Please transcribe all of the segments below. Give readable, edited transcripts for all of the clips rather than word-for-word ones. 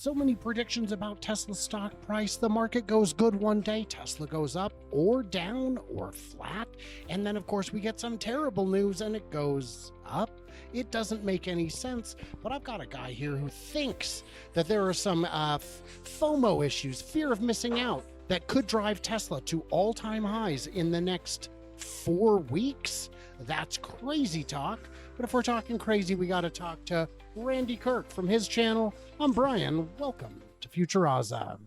So many predictions about Tesla's stock price. The market goes good one day, Tesla goes up or down or flat. And then, of course, we get some terrible news and it goes up. It doesn't make any sense. But I've got a guy here who thinks that there are some FOMO issues, fear of missing out, that could drive Tesla to all-time highs in the next 4 weeks. That's crazy talk. But if we're talking crazy, we got to talk to Randy Kirk from his channel. I'm Brian. Welcome to Futuraza.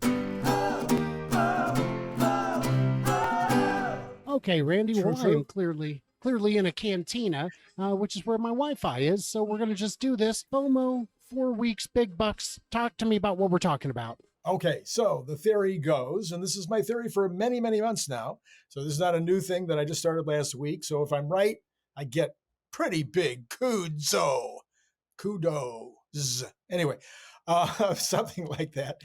Okay, Randy, well, I am clearly in a cantina, which is where my Wi-Fi is. So we're going to just do this. FOMO, 4 weeks, big bucks. Talk to me about what we're talking about. Okay, so the theory goes, and this is my theory for many, many months now. So this is not a new thing that I just started last week. So if I'm right, I get pretty big kudos. Anyway, something like that.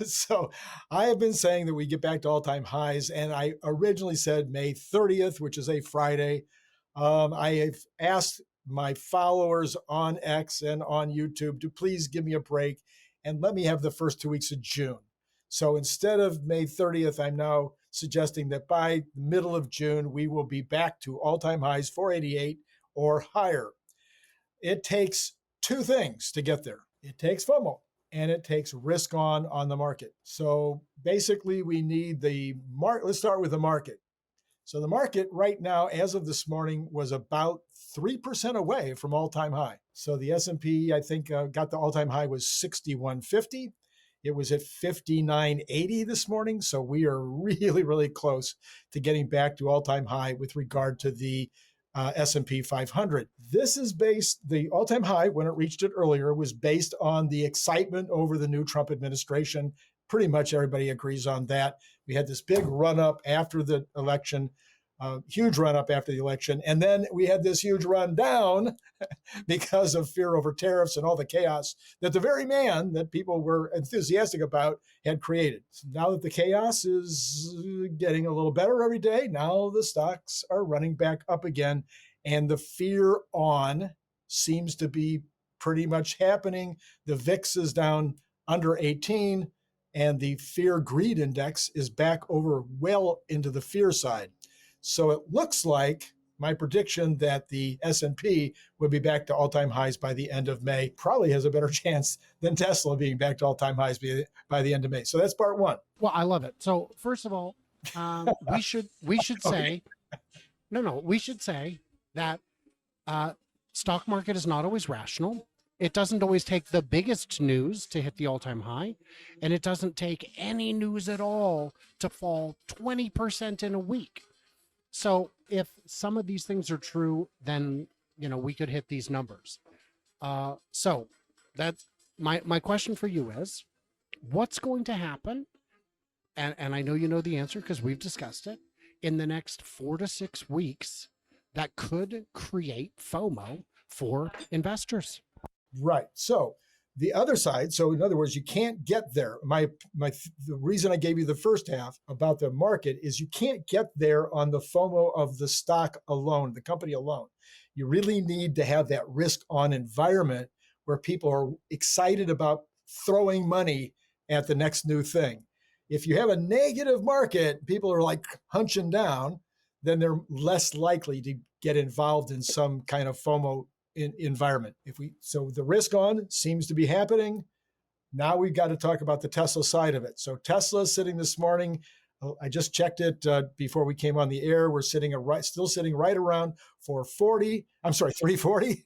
So I have been saying that we get back to all-time highs, and I originally said May 30th, which is a Friday. I have asked my followers on X and on YouTube to please give me a break and let me have the first 2 weeks of June. So instead of May 30th, I'm now suggesting that by the middle of June, we will be back to all-time highs, 488 or higher. It takes two things to get there. It takes FOMO and it takes risk on the market. So basically we need the market. Let's start with the market. So the market right now, as of this morning, was about 3% away from all-time high. So the S&P, I think, got the all-time high was 6150. It was at 5980 this morning. So we are really, really close to getting back to all-time high with regard to the S&P 500. This is based, the all-time high when it reached it earlier was based on the excitement over the new Trump administration. Pretty much everybody agrees on that. We had this big run up after the election, huge run up after the election. And then we had this huge run down because of fear over tariffs and all the chaos that the very man that people were enthusiastic about had created. So now that the chaos is getting a little better every day, now the stocks are running back up again. And the fear on seems to be pretty much happening. The VIX is down under 18. And the fear greed index is back over well into the fear side. So it looks like my prediction that the S&P would be back to all-time highs by the end of May probably has a better chance than Tesla being back to all-time highs by the end of May. So that's part one. Well, I love it. So first of all, we should say, we should say that stock market is not always rational. It doesn't always take the biggest news to hit the all-time high, and it doesn't take any news at all to fall 20% in a week. So if some of these things are true, then, we could hit these numbers. So that's my question for you is, what's going to happen? And I know you know the answer because we've discussed it in the next 4 to 6 weeks that could create FOMO for investors. Right. So the other side, so in other words, you can't get there. The reason I gave you the first half about the market is you can't get there on the FOMO of the stock alone, the company alone. You really need to have that risk on environment where people are excited about throwing money at the next new thing. If you have a negative market, people are like hunching down, then they're less likely to get involved in some kind of FOMO environment. So the risk on seems to be happening. Now we've got to talk about the Tesla side of it. So Tesla is sitting this morning. I just checked it before we came on the air. We're still sitting right around 440. I'm sorry, 340.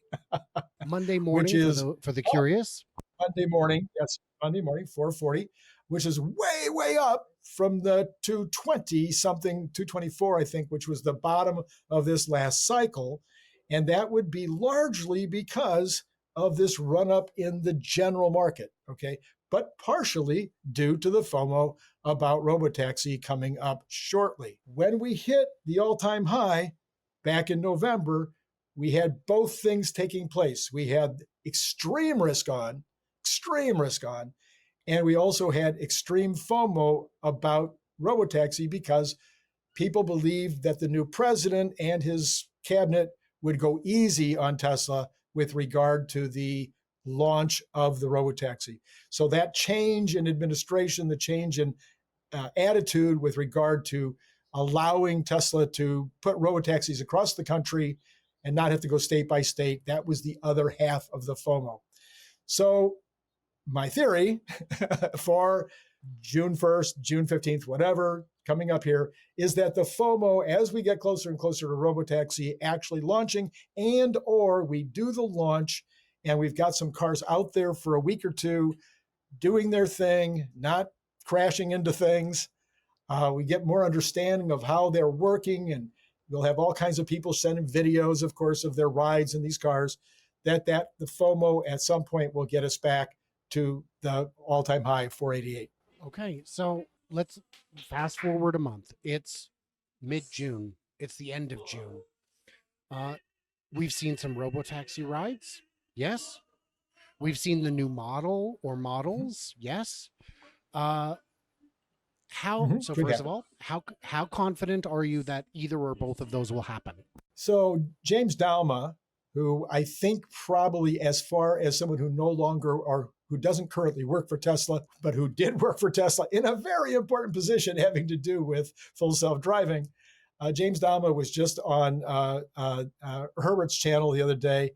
Monday morning, which is for the curious. Monday morning, yes, Monday morning, 440, which is way, way up from the 220 something, 224, I think, which was the bottom of this last cycle. And that would be largely because of this run up in the general market, okay? But partially due to the FOMO about robotaxi coming up shortly. When we hit the all-time high back in November, we had both things taking place. We had extreme risk on, and we also had extreme FOMO about robotaxi because people believed that the new president and his cabinet would go easy on Tesla with regard to the launch of the robotaxi. So that change in administration, the change in attitude with regard to allowing Tesla to put robotaxis across the country and not have to go state by state, that was the other half of the FOMO. So my theory for June 1st, June 15th, whatever, coming up here, is that the FOMO, as we get closer and closer to robotaxi actually launching, and or we do the launch and we've got some cars out there for a week or two doing their thing, not crashing into things. We get more understanding of how they're working, and we'll have all kinds of people sending videos, of course, of their rides in these cars. That the FOMO at some point will get us back to the all-time high 488. Okay, so let's fast forward a month. It's mid-June. It's the end of June. We've seen some robotaxi rides. Yes. We've seen the new model or models. Yes. So first of all, how confident are you that either or both of those will happen? So James Dalma, who I think probably, as far as someone who no longer or who doesn't currently work for Tesla, but who did work for Tesla in a very important position having to do with full self-driving, James Dalma was just on Herbert's channel the other day,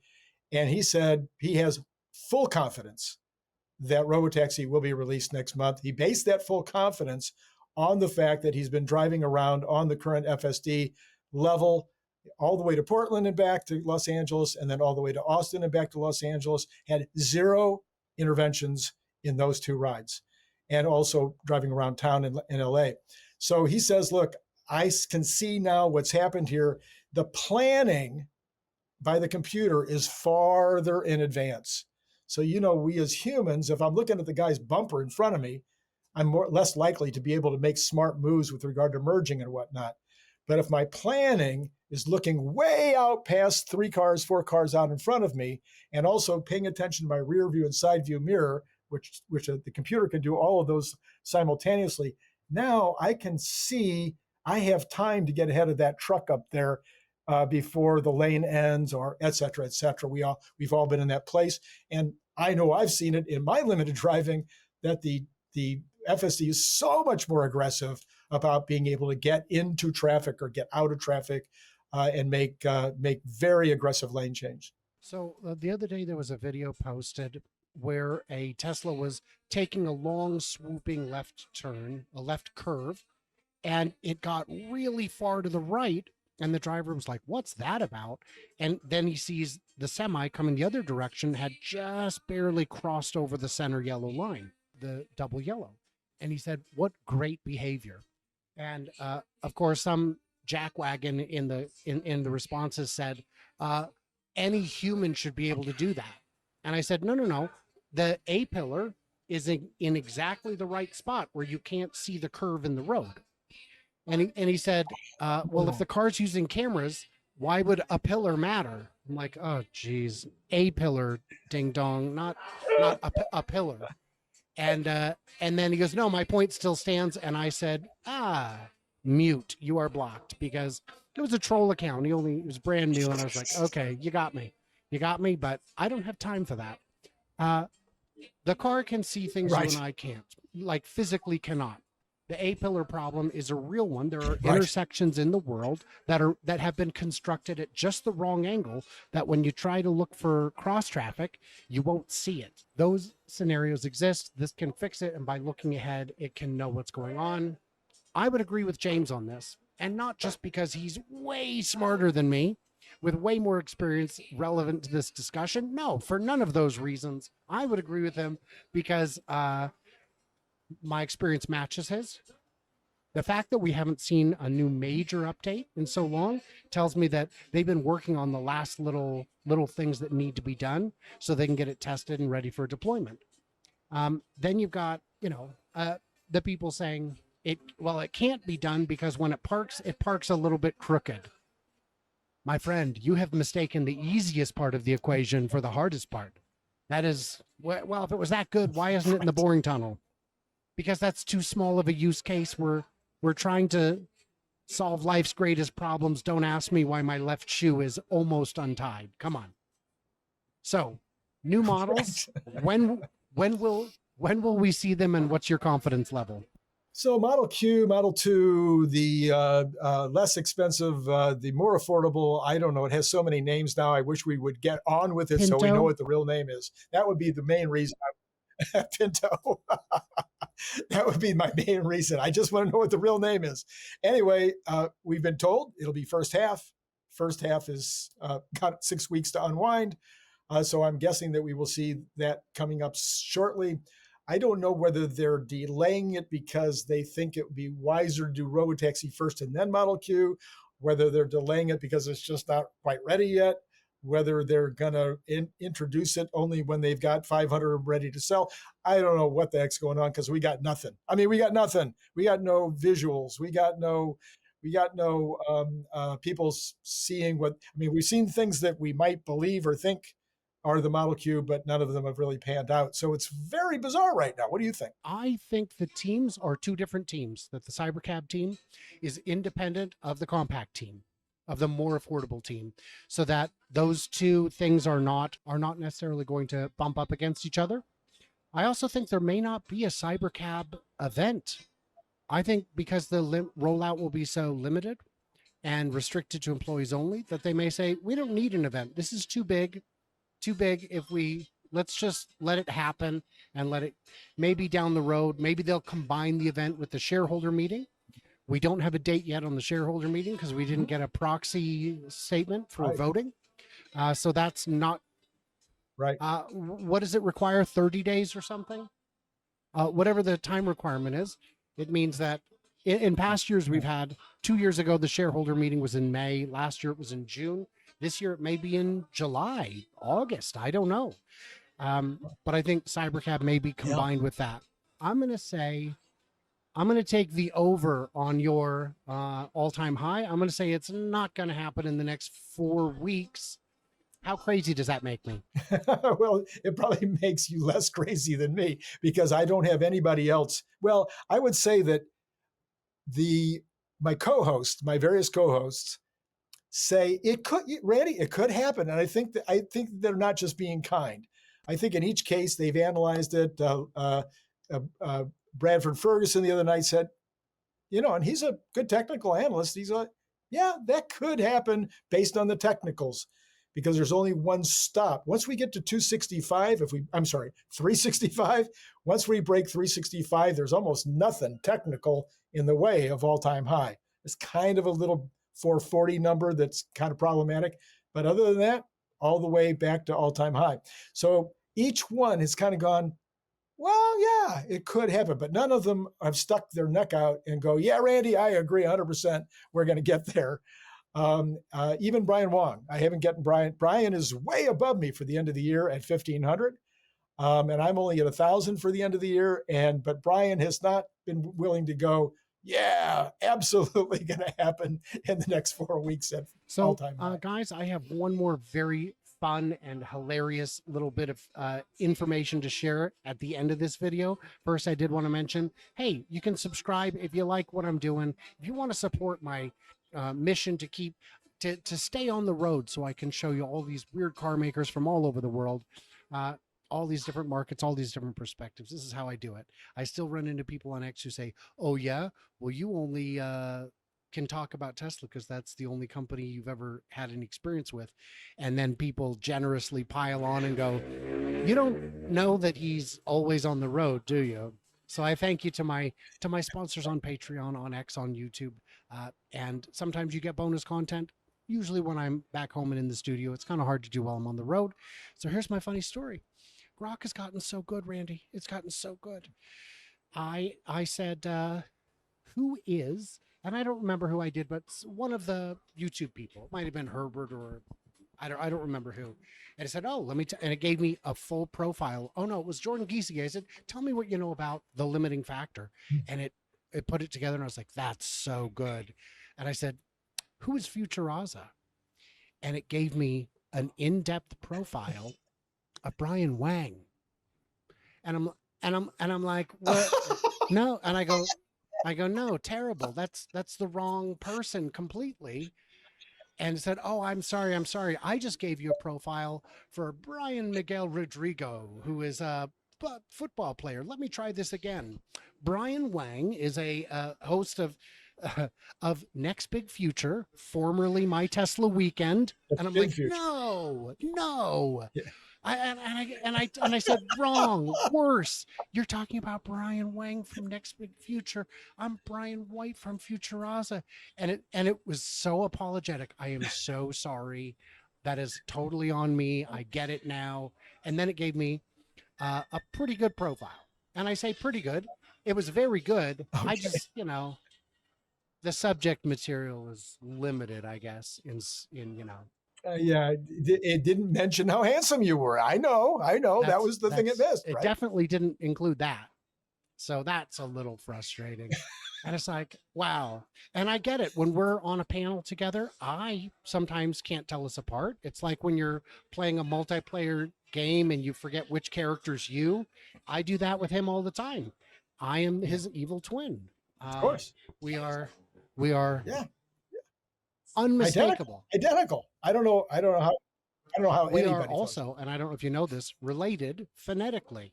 and he said he has full confidence that robotaxi will be released next month. He based that full confidence on the fact that he's been driving around on the current FSD level all the way to Portland and back to Los Angeles, and then all the way to Austin and back to Los Angeles, had zero interventions in those two rides, and also driving around town in LA. So he says, look, I can see now what's happened here. The planning by the computer is farther in advance. So, we as humans, if I'm looking at the guy's bumper in front of me, I'm less likely to be able to make smart moves with regard to merging and whatnot. But if my planning is looking way out past 3 cars, 4 cars out in front of me, and also paying attention to my rear view and side view mirror, which the computer can do all of those simultaneously, now I can see I have time to get ahead of that truck up there before the lane ends, or et cetera, et cetera. We've all been in that place. And I know I've seen it in my limited driving that the FSD is so much more aggressive about being able to get into traffic or get out of traffic and make very aggressive lane change. So the other day there was a video posted where a Tesla was taking a long swooping left turn, a left curve, and it got really far to the right. And the driver was like, what's that about? And then he sees the semi coming the other direction, had just barely crossed over the center yellow line, the double yellow. And he said, what great behavior. And of course, some jackwagon in the responses said, any human should be able to do that. And I said, no. The A pillar is in exactly the right spot where you can't see the curve in the road. And he said, well, if the car's using cameras, why would a pillar matter? I'm like, oh, geez, a pillar, ding dong, not a pillar. And then he goes, no, my point still stands. And I said, mute, you are blocked, because it was a troll account. It was brand new. And I was like, okay, you got me, but I don't have time for that. The car can see things you and I can't, like physically cannot. The A-pillar problem is a real one. There are intersections in the world that have been constructed at just the wrong angle, that when you try to look for cross traffic, you won't see it. Those scenarios exist. This can fix it, and by looking ahead, it can know what's going on. I would agree with James on this, and not just because he's way smarter than me, with way more experience relevant to this discussion. No, for none of those reasons. I would agree with him because my experience matches his. The fact that we haven't seen a new major update in so long tells me that they've been working on the last little things that need to be done so they can get it tested and ready for deployment. Then you've got, the people saying it can't be done because when it parks a little bit crooked. My friend, you have mistaken the easiest part of the equation for the hardest part. That is, well, if it was that good, why isn't it in the boring tunnel? Because that's too small of a use case. We're trying to solve life's greatest problems. Don't ask me why my left shoe is almost untied. Come on. So New models. When will we see them, and what's your confidence level? So Model Q, Model 2, the less expensive, the more affordable. I don't know. It has so many names now. I wish we would get on with it so we know Pinto. what the real name is. That would be the main reason. Pinto. That would be my main reason. I just want to know what the real name is. Anyway, we've been told it'll be first half. First half is got 6 weeks to unwind. So I'm guessing that we will see that coming up shortly. I don't know whether they're delaying it because they think it would be wiser to do Robotaxi first and then Model Q, whether they're delaying it because it's just not quite ready yet, whether they're going to introduce it only when they've got 500 ready to sell. I don't know what the heck's going on because we got nothing. I mean, we got nothing. We got no visuals. We got no people seeing what, I mean, we've seen things that we might believe or think are the Model Q, but none of them have really panned out. So it's very bizarre right now. What do you think? I think the teams are two different teams. That the Cybercab team is independent of the compact team, of the more affordable team, so that those two things are not necessarily going to bump up against each other. I also think there may not be a Cybercab event. I think because the rollout will be so limited and restricted to employees only, that they may say, we don't need an event. This is too big. If let's just let it happen and let it, maybe down the road, maybe they'll combine the event with the shareholder meeting. We don't have a date yet on the shareholder meeting because we didn't get a proxy statement for voting. So that's not right. What does it require? 30 days or something? Whatever the time requirement is, it means that in past years, we've had 2 years ago, the shareholder meeting was in May. Last year, it was in June. This year, it may be in July, August. I don't know. But I think Cybercab may be combined with that. I'm going to take the over on your all-time high. I'm going to say it's not going to happen in the next 4 weeks. How crazy does that make me? Well, it probably makes you less crazy than me because I don't have anybody else. Well, I would say that my various co-hosts say it could, Randy, it could happen. And I think they're not just being kind. I think in each case they've analyzed it. Bradford Ferguson the other night said, and he's a good technical analyst. He's like, yeah, that could happen based on the technicals because there's only one stop. Once we get to 365, once we break 365, there's almost nothing technical in the way of all-time high. It's kind of a little 440 number that's kind of problematic. But other than that, all the way back to all-time high. So each one has kind of gone, well, yeah, it could happen. But none of them have stuck their neck out and go, yeah, Randy, I agree 100%. We're going to get there. Even Brian Wong, I haven't gotten Brian. Brian is way above me for the end of the year at 1,500. And I'm only at 1,000 for the end of the year. But Brian has not been willing to go, yeah, absolutely going to happen in the next 4 weeks at all-time high. Guys, I have one more very fun and hilarious little bit of information to share at the end of this video. First, I did want to mention, hey, you can subscribe if you like what I'm doing. If you want to support my mission to stay on the road so I can show you all these weird car makers from all over the world, all these different markets, all these different perspectives. This is how I do it. I still run into people on X who say, oh yeah, well, you only can talk about Tesla because that's the only company you've ever had any experience with. And then people generously pile on and go, you don't know that he's always on the road, do you? So I thank you to my sponsors on Patreon, on X, on YouTube. And sometimes you get bonus content. Usually when I'm back home and in the studio, it's kind of hard to do while I'm on the road. So here's my funny story. Grok has gotten so good, Randy. It's gotten so good. I said, who is, and I don't remember who I did, but one of the YouTube people. It might have been Herbert or I don't remember who. And I said, oh, let me, and it gave me a full profile. Oh no, it was Jordan Giesecke. I said, tell me what you know about the limiting factor. And it put it together and I was like, that's so good. And I said, who is Futuraza? And it gave me an in-depth profile of Brian Wang. And I'm like, what? No. And I go, no, terrible. That's the wrong person completely. and said, "Oh, I'm sorry, I'm sorry. I just gave you a profile for Brian Miguel Rodrigo, who is a football player. Let me try this again." Brian Wang is a host uh, of Next Big Future, formerly My Tesla Weekend, That's and I'm big like, future. "No, no." Yeah. I said wrong, worse. You're talking about Brian Wang from Next Big Future. I'm Brian White from Futuraza, and it was so apologetic. I am so sorry. That is totally on me. I get it now. And then it gave me a pretty good profile, and I say pretty good. It was very good. I Okay. just, the subject material is limited, I guess. In Yeah, it didn't mention how handsome you were. I know. That was the thing it missed, it right? definitely didn't include that. So that's a little frustrating. And it's like, wow. And I get it. When we're on a panel together, I sometimes can't tell us apart. It's like when you're playing a multiplayer game and you forget which character's you. I do that with him all the time. I am Yeah, his evil twin. of Uh, course. we are, we are Yeah, identical. unmistakable. Identical. I don't know how We are anybody functions. also, and I don't know if you know this, related phonetically.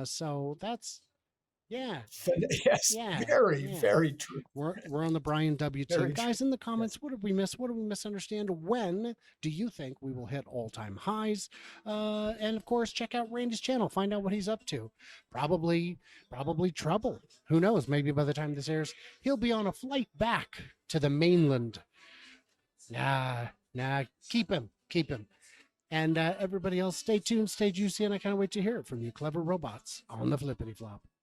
So that's, yeah, Yes, yeah, very, yeah. very true. We're on the Brian W team. Very true. Guys, in the Yes. comments, what did we miss? What did we misunderstand? When do you think we will hit all-time highs? And of course, check out Randy's channel. Find out what he's up to. Probably trouble. Who knows? Maybe by the time this airs, he'll be on a flight back to the mainland. Nah, keep him. Keep him. And everybody else, stay tuned, stay juicy, and I can't wait to hear it from you, clever robots on the flippity flop.